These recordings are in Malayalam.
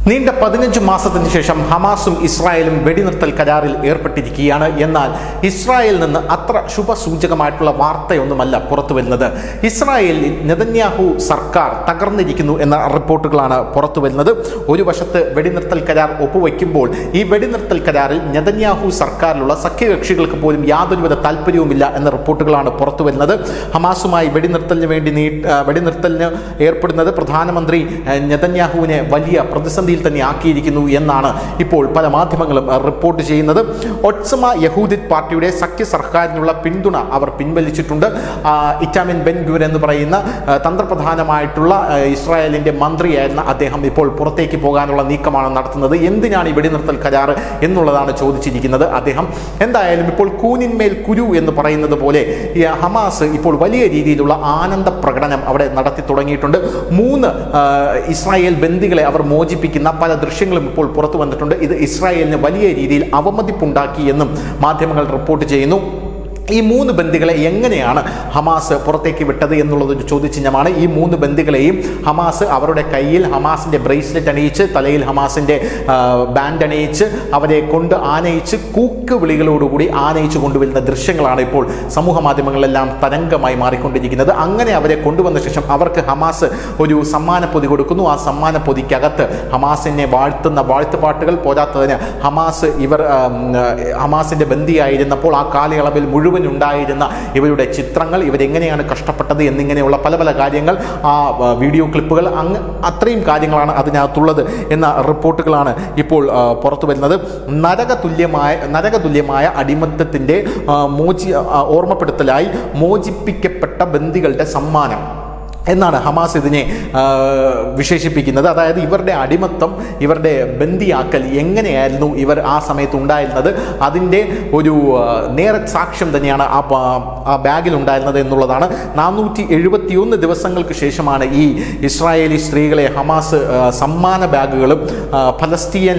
നീണ്ട 15 മാസത്തിന് ശേഷം ഹമാസും ഇസ്രായേലും വെടിനിർത്തൽ കരാറിൽ ഏർപ്പെട്ടിരിക്കുകയാണ്. എന്നാൽ ഇസ്രായേലിൽ നിന്ന് അത്ര ശുഭസൂചകമായിട്ടുള്ള വാർത്തയൊന്നുമല്ല പുറത്തു വരുന്നത്. ഇസ്രായേലിൽ നെതന്യാഹു സർക്കാർ തകർന്നിരിക്കുന്നു എന്ന റിപ്പോർട്ടുകളാണ് പുറത്തു വരുന്നത്. ഒരു വശത്ത് വെടിനിർത്തൽ കരാർ ഒപ്പുവയ്ക്കുമ്പോൾ ഈ വെടിനിർത്തൽ കരാറിൽ നെതന്യാഹു സർക്കാരിലുള്ള സഖ്യകക്ഷികൾക്ക് പോലും യാതൊരുവിധ താല്പര്യവുമില്ല എന്ന റിപ്പോർട്ടുകളാണ് പുറത്തു വരുന്നത്. ഹമാസുമായി വെടിനിർത്തലിന് ഏർപ്പെടുന്നത് പ്രധാനമന്ത്രി നെതന്യാഹുവിനെ വലിയ പ്രതിസന്ധി തന്നെ ആക്കിയിരിക്കുന്നു എന്നാണ് ഇപ്പോൾ പല മാധ്യമങ്ങളും റിപ്പോർട്ട് ചെയ്യുന്നത്. ഒട്സമ യഹൂദിത് പാർട്ടിയുടെ സഖ്യ സർക്കാരിനുള്ള പിന്തുണ അവർ പിൻവലിച്ചിട്ടുണ്ട്. ഇറ്റാമിൻ ബെൻ ഗുവർ എന്ന് പറയുന്ന തന്ത്രപ്രധാനമായിട്ടുള്ള ഇസ്രായേലിന്റെ മന്ത്രിയായിരുന്ന അദ്ദേഹം ഇപ്പോൾ പുറത്തേക്ക് പോകാനുള്ള നീക്കമാണ് നടത്തുന്നത്. എന്തിനാണ് ഈ വെടിനിർത്തൽ കരാർ എന്നുള്ളതാണ് ചോദിച്ചിരിക്കുന്നത് അദ്ദേഹം. എന്തായാലും ഇപ്പോൾ കൂനിന്മേൽ കുരു എന്ന് പറയുന്നത് പോലെ ഹമാസ് ഇപ്പോൾ വലിയ രീതിയിലുള്ള ആനന്ദ പ്രകടനം അവിടെ നടത്തി തുടങ്ങിയിട്ടുണ്ട്. 3 ഇസ്രായേൽ ബന്ദികളെ അവർ മോചിപ്പിക്കുന്ന പല ദൃശ്യങ്ങളും ഇപ്പോൾ പുറത്തു വന്നിട്ടുണ്ട്. ഇത് ഇസ്രായേലിന് വലിയ രീതിയിൽ അവമതിപ്പുണ്ടാക്കി എന്നും മാധ്യമങ്ങൾ റിപ്പോർട്ട് ചെയ്യുന്നു. ഈ 3 ബന്ദികളെ എങ്ങനെയാണ് ഹമാസ് പുറത്തേക്ക് വിട്ടത് എന്നുള്ളതൊരു ചോദ്യചിഹ്നമാണ്. ഈ 3 ബന്ദികളെയും ഹമാസ് അവരുടെ കയ്യിൽ ഹമാസിന്റെ ബ്രേസ്ലെറ്റ് അണിയിച്ച്, തലയിൽ ഹമാസിന്റെ ബാൻഡ് അണിയിച്ച്, അവരെ കൊണ്ട് ആനയിച്ച് കൂക്ക് വിളികളോടുകൂടി ആനയിച്ചു കൊണ്ടുവരുന്ന ദൃശ്യങ്ങളാണ് ഇപ്പോൾ സമൂഹ മാധ്യമങ്ങളിലെല്ലാം തരംഗമായി മാറിക്കൊണ്ടിരിക്കുന്നത്. അങ്ങനെ അവരെ കൊണ്ടുവന്ന ശേഷം അവർക്ക് ഹമാസ് ഒരു സമ്മാന പൊതി കൊടുക്കുന്നു. ആ സമ്മാന പൊതിക്കകത്ത് ഹമാസിനെ വാഴ്ത്തുന്ന വാഴ്ത്തുപാട്ടുകൾ, പോരാത്തതിന് ഹമാസിന്റെ ബന്ദിയായിരുന്നപ്പോൾ ആ കാലയളവിൽ മുഴുവൻ ഉണ്ടായിരുന്ന ഇവരുടെ ചിത്രങ്ങൾ, ഇവരെങ്ങനെയാണ് കഷ്ടപ്പെട്ടത് എന്നിങ്ങനെയുള്ള പല പല കാര്യങ്ങൾ, ആ വീഡിയോ ക്ലിപ്പുകൾ, അത്രയും കാര്യങ്ങളാണ് അതിനകത്തുള്ളത് എന്ന റിപ്പോർട്ടുകളാണ് ഇപ്പോൾ പുറത്തു വരുന്നത്. നരകതുല്യമായ അടിമത്തത്തിൻ്റെ ഓർമ്മപ്പെടുത്തലായി മോചിപ്പിക്കപ്പെട്ട ബന്ദികളുടെ സമ്മാനം എന്നാണ് ഹമാസ് ഇതിനെ വിശേഷിപ്പിക്കുന്നത്. അതായത് ഇവരുടെ അടിമത്തം, ഇവരുടെ ബന്ദിയാക്കൽ എങ്ങനെയായിരുന്നു ഇവർ ആ സമയത്ത് ഉണ്ടായിരുന്നത്, അതിൻ്റെ ഒരു നേരസാക്ഷ്യം തന്നെയാണ് ആ ബാഗിൽ ഉണ്ടായിരുന്നത് എന്നുള്ളതാണ്. 471 ദിവസങ്ങൾക്ക് ശേഷമാണ് ഈ ഇസ്രായേലി സ്ത്രീകളെ ഹമാസ് സമ്മാന ബാഗുകളും ഫലസ്തീൻ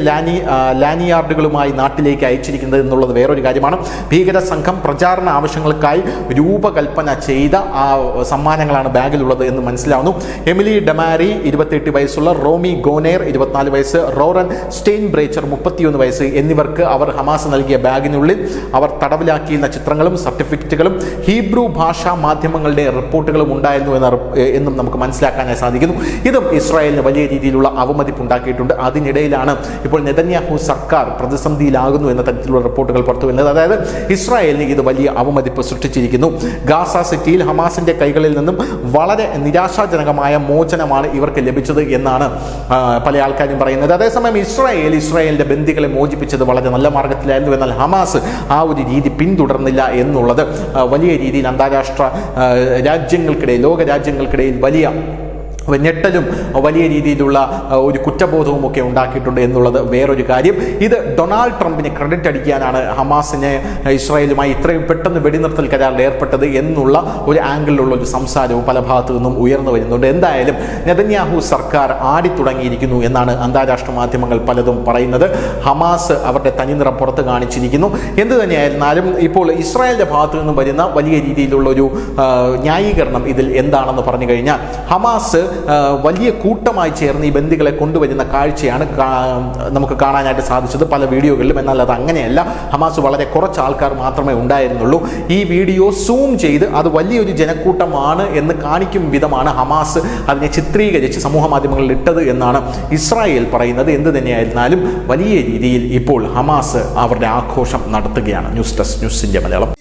ലാനിയാർഡുകളുമായി നാട്ടിലേക്ക് അയച്ചിരിക്കുന്നത് എന്നുള്ളത് വേറൊരു കാര്യമാണ്. ഭീകര സംഘം പ്രചാരണ ആവശ്യങ്ങൾക്കായി രൂപകൽപ്പന ചെയ്ത ആ സമ്മാനങ്ങളാണ് ബാഗിലുള്ളത് എന്ന് മനസ്സിലാവുന്നു. എമിലി ഡമാരി 28 വയസ്സുള്ള, റോമി ഗോനേർ 24 വയസ്സ്, റോറൻ സ്റ്റെയിൻ ബ്രേച്ചർ 31 വയസ്സ് എന്നിവർക്ക് അവർ ഹമാസ് നൽകിയ ബാഗിനുള്ളിൽ അവർ തടവിലാക്കിയിരുന്ന ചിത്രങ്ങളും സർട്ടിഫിക്കറ്റുകളും ഹീബ്രു ഭാഷാ മാധ്യമങ്ങളുടെ റിപ്പോർട്ടുകളും ഉണ്ടായിരുന്നു എന്നും നമുക്ക് മനസ്സിലാക്കാനായി സാധിക്കുന്നു. ഇതും ഇസ്രായേലിന് വലിയ രീതിയിലുള്ള അവമതിപ്പുണ്ടാക്കിയിട്ടുണ്ട്. അതിനിടയിലാണ് ഇപ്പോൾ നെതന്യാഹു സർക്കാർ പ്രതിസന്ധിയിലാകുന്നു എന്ന തരത്തിലുള്ള റിപ്പോർട്ടുകൾ പുറത്തു വരുന്നത്. അതായത് ഇസ്രായേലിന് ഇത് വലിയ അവമതിപ്പ് സൃഷ്ടിച്ചിരിക്കുന്നു. ഗാസ സിറ്റിയിൽ ഹമാസിന്റെ കൈകളിൽ നിന്നും വളരെ നിരാശാജനകമായ മോചനമാണ് ഇവർക്ക് ലഭിച്ചത് എന്നാണ് പല ആൾക്കാരും പറയുന്നത്. അതേസമയം ഇസ്രായേലിന്റെ ബന്ദികളെ മോചിപ്പിച്ചത് വളരെ നല്ല മാർഗത്തിലായിരുന്നു. എന്നാൽ ഹമാസ് ആ ഒരു രീതി പിന്തുടർന്നില്ല എന്നുള്ളത് വലിയ രീതിയിൽ അന്താരാഷ്ട്ര രാജ്യങ്ങൾക്കിടയിൽ, ലോക രാജ്യങ്ങൾക്കിടയിൽ വലിയ ഞെട്ടലും വലിയ രീതിയിലുള്ള ഒരു കുറ്റബോധവും ഒക്കെ ഉണ്ടാക്കിയിട്ടുണ്ട് എന്നുള്ളത് വേറൊരു കാര്യം. ഇത് ഡൊണാൾഡ് ട്രംപിന് ക്രെഡിറ്റ് അടിക്കാനാണ് ഹമാസിനെ ഇസ്രായേലുമായി ഇത്രയും പെട്ടെന്ന് വെടിനിർത്തൽ കരാറിൽ ഏർപ്പെട്ടത് എന്നുള്ള ഒരു ആംഗിളിലുള്ള ഒരു സംസാരവും പല ഭാഗത്തു നിന്നും ഉയർന്നു വരുന്നുണ്ട്. എന്തായാലും നെതന്യാഹു സർക്കാർ ആടിത്തുടങ്ങിയിരിക്കുന്നു എന്നാണ് അന്താരാഷ്ട്ര മാധ്യമങ്ങൾ പലതും പറയുന്നത്. ഹമാസ് അവരുടെ തനിനിറം പുറത്ത് കാണിച്ചിരിക്കുന്നു. എന്ത് തന്നെയായിരുന്നാലും ഇപ്പോൾ ഇസ്രായേലിന്റെ ഭാഗത്തു നിന്നും വരുന്ന വലിയ രീതിയിലുള്ള ഒരു ന്യായീകരണം ഇതിൽ എന്താണെന്ന് പറഞ്ഞു കഴിഞ്ഞാൽ, ഹമാസ് വലിയ കൂട്ടമായി ചേർന്ന് ഈ ബന്ദികളെ കൊണ്ടുവരുന്ന കാഴ്ചയാണ് നമുക്ക് കാണാനായിട്ട് സാധിച്ചത് പല വീഡിയോകളിലും. എന്നാൽ അത് അങ്ങനെയല്ല. ഹമാസ് വളരെ കുറച്ച് ആൾക്കാർ മാത്രമേ ഉണ്ടായിരുന്നുള്ളൂ. ഈ വീഡിയോ സൂം ചെയ്ത് അത് വലിയൊരു ജനക്കൂട്ടമാണ് എന്ന് കാണിക്കും വിധമാണ് ഹമാസ് അതിനെ ചിത്രീകരിച്ച് സമൂഹ മാധ്യമങ്ങളിൽ ഇട്ടത് എന്നാണ് ഇസ്രായേൽ പറയുന്നത്. എന്ത് തന്നെയായിരുന്നാലും വലിയ രീതിയിൽ ഇപ്പോൾ ഹമാസ് അവരുടെ ആഘോഷം നടത്തുകയാണ്. News desk, news India Malayalam.